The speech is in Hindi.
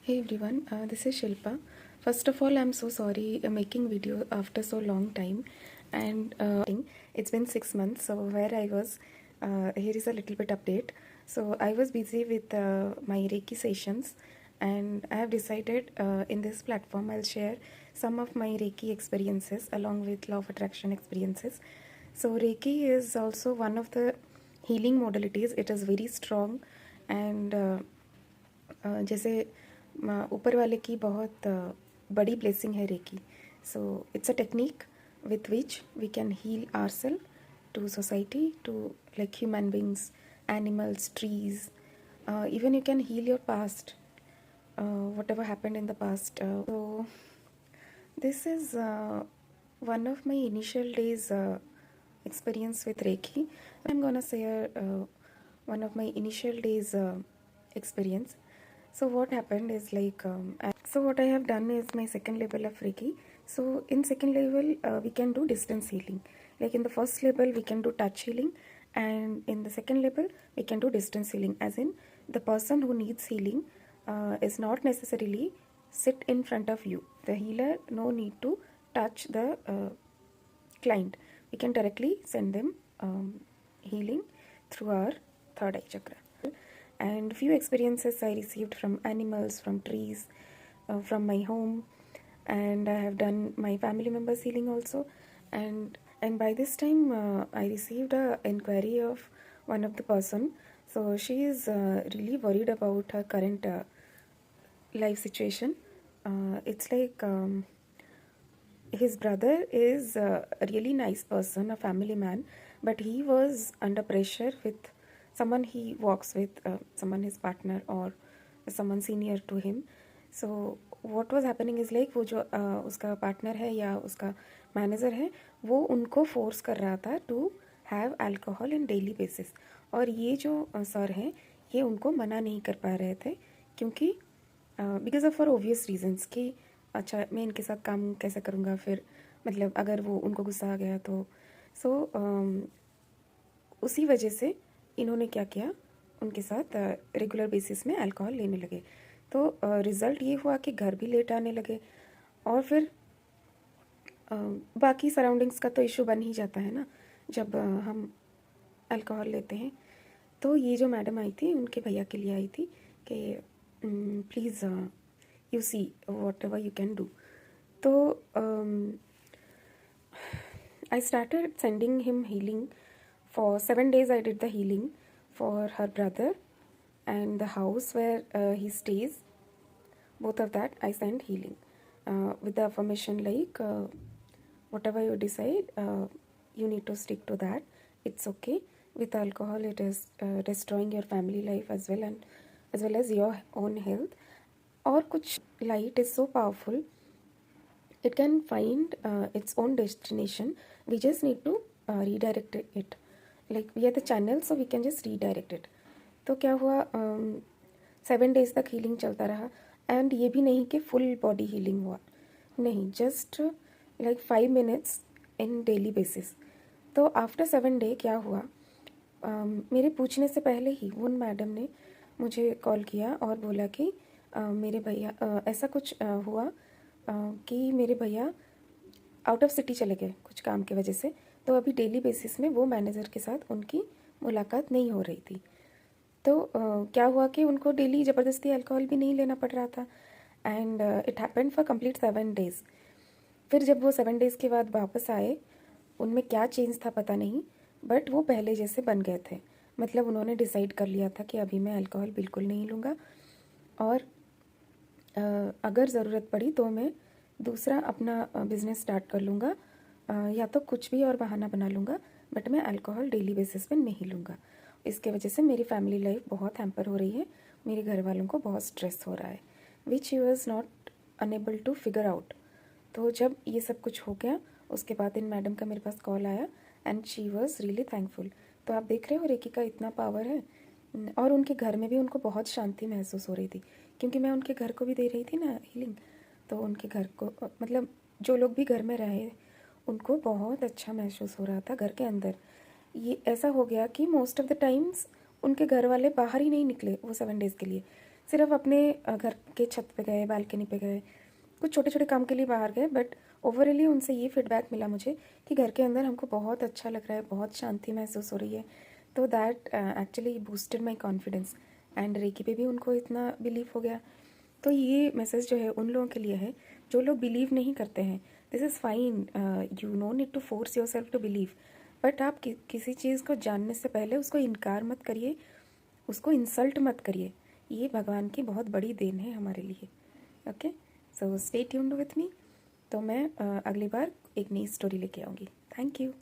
Hey everyone, this is Shilpa. First of all, I'm so sorry making video after so long time, and it's been 6 months. So where I was, here is a little bit update. So I was busy with my Reiki sessions, and I have decided in this platform I'll share some of my Reiki experiences along with law of attraction experiences. So Reiki is also one of the healing modalities. It is very strong and जैसे ऊपर वाले की बहुत बड़ी ब्लेसिंग है reiki. So it's a technique with which we can heal ourselves, to society, to like human beings, animals, trees. Even you can heal your past, whatever happened in the past. So this is one of my initial days experience with Reiki. I'm gonna share one of my initial days experience. So what happened is like so what I have done is my second level of Reiki. So in second level we can do distance healing. Like in the first level we can do touch healing, and in the second level we can do distance healing. As in the person who needs healing is not necessarily sit in front of you. The healer no need to touch the client. We can directly send them healing through our third eye chakra. And few experiences I received from animals, from trees, from my home, and I have done my family members healing also. And by this time I received a inquiry of one of the person. So she is really worried about her current life situation. It's like his brother is a really nice person, a family man, but he was under pressure with someone he walks with, someone his partner or someone senior to him. So what was happening is like वो जो उसका पार्टनर है या उसका मैनेजर है वो उनको फोर्स कर रहा था to have alcohol in daily basis. और ये जो सर हैं ये उनको मना नहीं कर पा रहे थे क्योंकि because of for obvious reasons कि अच्छा मैं इनके साथ काम कैसे करूँगा, फिर मतलब अगर वो उनको गुस्सा आ गया तो सो उसी वजह से इन्होंने क्या किया, उनके साथ रेगुलर बेसिस में अल्कोहल लेने लगे. तो रिज़ल्ट ये हुआ कि घर भी लेट आने लगे, और फिर बाकी सराउंडिंग्स का तो इशू बन ही जाता है ना जब हम अल्कोहल लेते हैं. तो ये जो मैडम आई थी उनके भैया के लिए आई थी कि please you see whatever you can do. So I started sending him healing. For 7 days I did the healing for her brother and the house where he stays. Both of that I sent healing with the affirmation like whatever you decide you need to stick to that. It's okay. With alcohol it is destroying your family life as well, and as well as your own health. और कुछ light is so powerful, it can find its own destination. We just need to redirect it. Like we are the channel, so we can just redirect it. तो क्या हुआ, 7 days तक healing चलता रहा, and ये भी नहीं कि full body healing हुआ, नहीं, just like 5 minutes in daily basis. तो after 7 day क्या हुआ, मेरे पूछने से पहले ही वो मैडम ने मुझे कॉल किया और बोला कि मेरे भैया ऐसा कुछ हुआ कि मेरे भैया आउट ऑफ सिटी चले गए कुछ काम की वजह से. तो अभी डेली बेसिस में वो मैनेजर के साथ उनकी मुलाकात नहीं हो रही थी. तो क्या हुआ कि उनको डेली ज़बरदस्ती अल्कोहल भी नहीं लेना पड़ रहा था, and it happened for complete 7 days. फिर जब वो 7 days के बाद वापस आए, उनमें क्या चेंज था पता नहीं, बट वो पहले जैसे बन गए थे. मतलब उन्होंने डिसाइड कर लिया था कि अभी मैं अल्कोहल बिल्कुल नहीं लूँगा, और अगर ज़रूरत पड़ी तो मैं दूसरा अपना बिज़नेस स्टार्ट कर लूँगा, या तो कुछ भी और बहाना बना लूँगा, बट मैं अल्कोहल डेली बेसिस पे नहीं लूँगा. इसके वजह से मेरी फैमिली लाइफ बहुत हैम्पर हो रही है, मेरे घर वालों को बहुत स्ट्रेस हो रहा है, which he was not enable to figure out. तो जब ये सब कुछ हो गया उसके बाद इन मैडम का मेरे पास कॉल आया, and she was really thankful. तो आप देख रहे हो रेकी का इतना पावर है. और उनके घर में भी उनको बहुत शांति महसूस हो रही थी क्योंकि मैं उनके घर को भी दे रही थी ना हीलिंग. तो उनके घर को मतलब जो लोग भी घर में रहे उनको बहुत अच्छा महसूस हो रहा था घर के अंदर. ये ऐसा हो गया कि मोस्ट ऑफ द टाइम्स उनके घर वाले बाहर ही नहीं निकले वो 7 days के लिए. सिर्फ अपने घर के छत पे गए, बालकनी पे गए, कुछ छोटे छोटे काम के लिए बाहर गए, बट ओवरऑली उनसे ये फीडबैक मिला मुझे कि घर के अंदर हमको बहुत अच्छा लग रहा है, बहुत शांति महसूस हो रही है। तो that actually boosted my confidence and reiki पे भी उनको इतना बिलीव हो गया। तो ये मैसेज जो है उन लोगों के लिए है जो लोग बिलीव नहीं करते हैं। This is fine, you know need to force yourself to believe, but आप किसी चीज़ को जानने से पहले उसको इनकार मत करिए, उसको इंसल्ट मत करिए। ये भगवान की बहुत बड़ी देन है हमारे लिए। Okay, so stay tuned with me. तो मैं अगली बार एक नई स्टोरी लेके आऊँगी। Thank you.